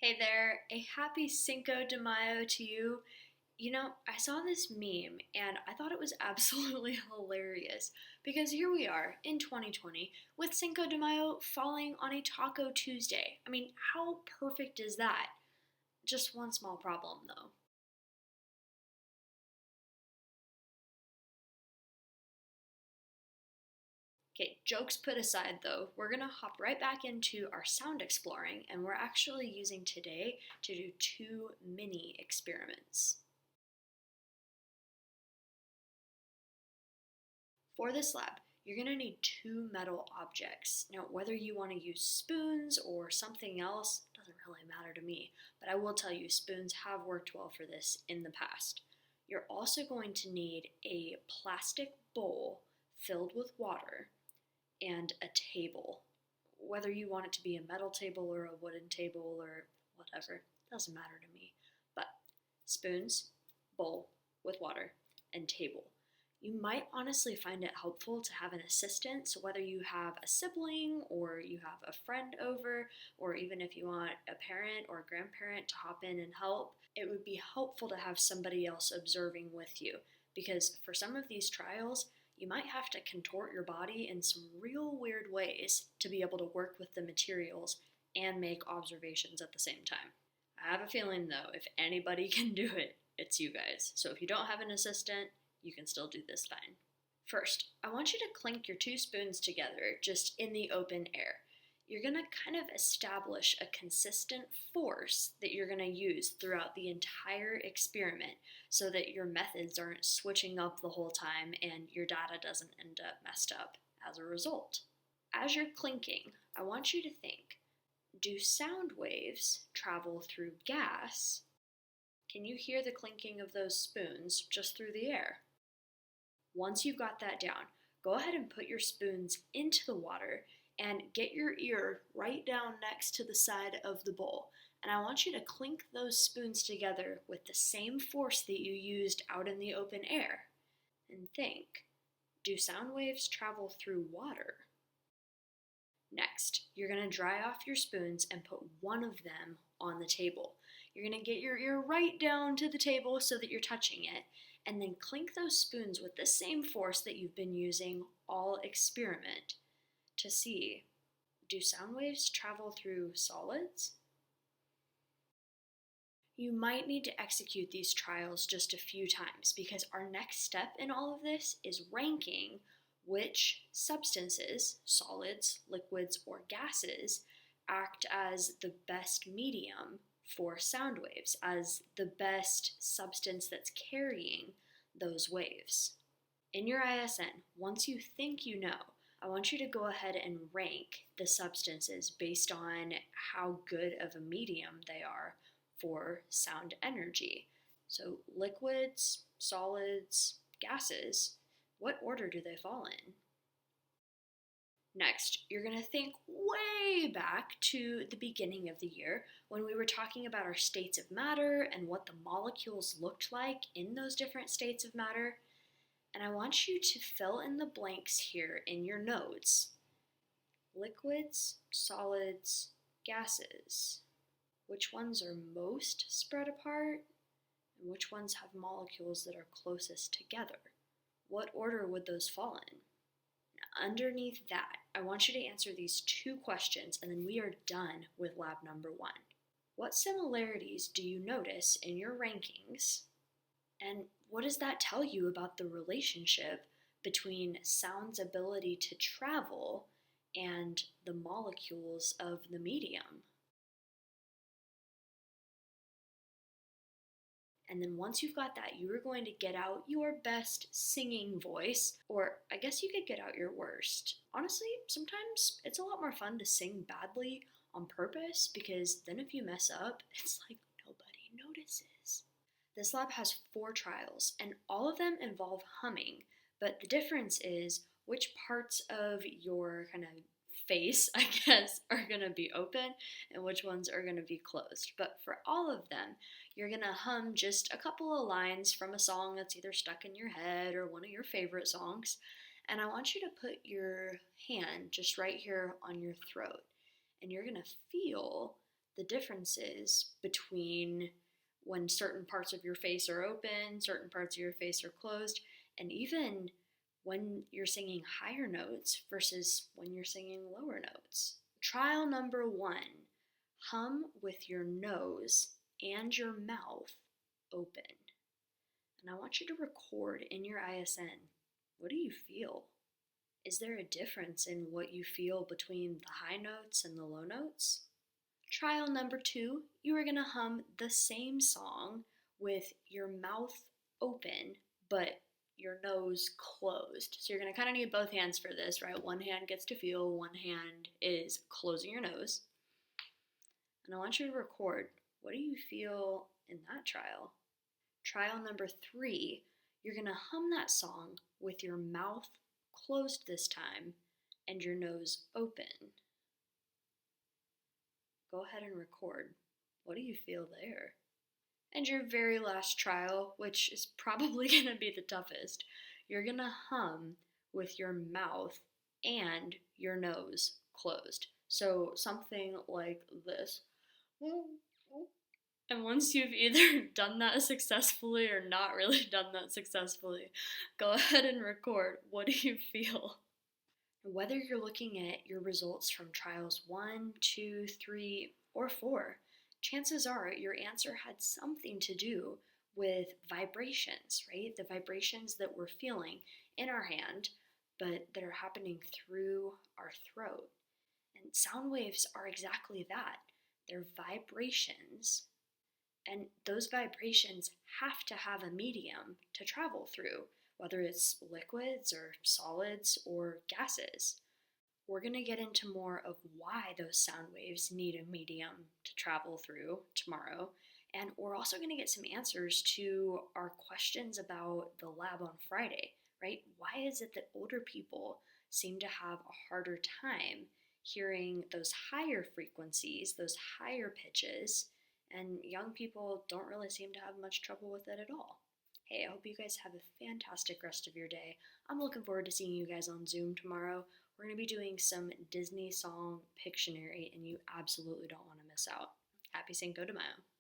Hey there, a happy Cinco de Mayo to you. I saw this meme and I thought it was absolutely hilarious because here we are in 2020 with Cinco de Mayo falling on a Taco Tuesday. I mean, how perfect is that? Just one small problem though. Okay, jokes put aside though, we're gonna hop right back into our sound exploring and we're actually using today to do two mini experiments. For this lab, you're going to need two metal objects. Now, whether you want to use spoons or something else doesn't really matter to me, but I will tell you spoons have worked well for this in the past. You're also going to need a plastic bowl filled with water and a table. Whether you want it to be a metal table or a wooden table or whatever, doesn't matter to me. But spoons, bowl with water, and table. You might honestly find it helpful to have an assistant, so whether you have a sibling or you have a friend over, or even if you want a parent or a grandparent to hop in and help, it would be helpful to have somebody else observing with you because for some of these trials, you might have to contort your body in some real weird ways to be able to work with the materials and make observations at the same time. I have a feeling though, if anybody can do it, it's you guys. So if you don't have an assistant, you can still do this fine. First, I want you to clink your two spoons together just in the open air. You're going to kind of establish a consistent force that you're going to use throughout the entire experiment so that your methods aren't switching up the whole time and your data doesn't end up messed up as a result. As you're clinking, I want you to think, do sound waves travel through gas? Can you hear the clinking of those spoons just through the air? Once you've got that down, go ahead and put your spoons into the water and get your ear right down next to the side of the bowl. And I want you to clink those spoons together with the same force that you used out in the open air. And think, do sound waves travel through water? Next, you're going to dry off your spoons and put one of them on the table. You're going to get your ear right down to the table so that you're touching it, and then clink those spoons with the same force that you've been using all experiment to see, do sound waves travel through solids? You might need to execute these trials just a few times because our next step in all of this is ranking which substances, solids, liquids, or gases, act as the best medium for sound waves, as the best substance that's carrying those waves. In your ISN, once you think you know, I want you to go ahead and rank the substances based on how good of a medium they are for sound energy. So liquids, solids, gases, what order do they fall in? Next, you're going to think way back to the beginning of the year when we were talking about our states of matter and what the molecules looked like in those different states of matter. And I want you to fill in the blanks here in your notes. Liquids, solids, gases. Which ones are most spread apart? And which ones have molecules that are closest together? What order would those fall in? Now, underneath that, I want you to answer these two questions and then we are done with lab number 1. What similarities do you notice in your rankings? And what does that tell you about the relationship between sound's ability to travel and the molecules of the medium? And then once you've got that, you are going to get out your best singing voice, or I guess you could get out your worst. Honestly, sometimes it's a lot more fun to sing badly on purpose because then if you mess up, it's like nobody notices. This lab has 4 trials, and all of them involve humming, but the difference is which parts of your kind of face, I guess, are going to be open and which ones are going to be closed. But for all of them, you're going to hum just a couple of lines from a song that's either stuck in your head or one of your favorite songs. And I want you to put your hand just right here on your throat. And you're going to feel the differences between when certain parts of your face are open, certain parts of your face are closed, and even when you're singing higher notes versus when you're singing lower notes. Trial number 1, hum with your nose and your mouth open. And I want you to record in your ISN. What do you feel? Is there a difference in what you feel between the high notes and the low notes? Trial number 2, you are going to hum the same song with your mouth open, but your nose closed. So you're going to kind of need both hands for this, right? One hand gets to feel, one hand is closing your nose. And I want you to record, what do you feel in that trial? Trial number 3, you're going to hum that song with your mouth closed this time and your nose open. Go ahead and record. What do you feel there? And your very last trial, which is probably going to be the toughest, you're going to hum with your mouth and your nose closed. So something like this. And once you've either done that successfully or not really done that successfully, go ahead and record. What do you feel? Whether you're looking at your results from trials 1, 2, 3, or 4, chances are your answer had something to do with vibrations, right? The vibrations that we're feeling in our hand, but that are happening through our throat. And sound waves are exactly that. They're vibrations. And those vibrations have to have a medium to travel through, whether it's liquids or solids or gases. We're going to get into more of why those sound waves need a medium to travel through tomorrow. And we're also going to get some answers to our questions about the lab on Friday, right? Why is it that older people seem to have a harder time hearing those higher frequencies, those higher pitches, and young people don't really seem to have much trouble with it at all? Hey, I hope you guys have a fantastic rest of your day. I'm looking forward to seeing you guys on Zoom tomorrow. We're going to be doing some Disney song Pictionary, and you absolutely don't want to miss out. Happy Cinco de Mayo.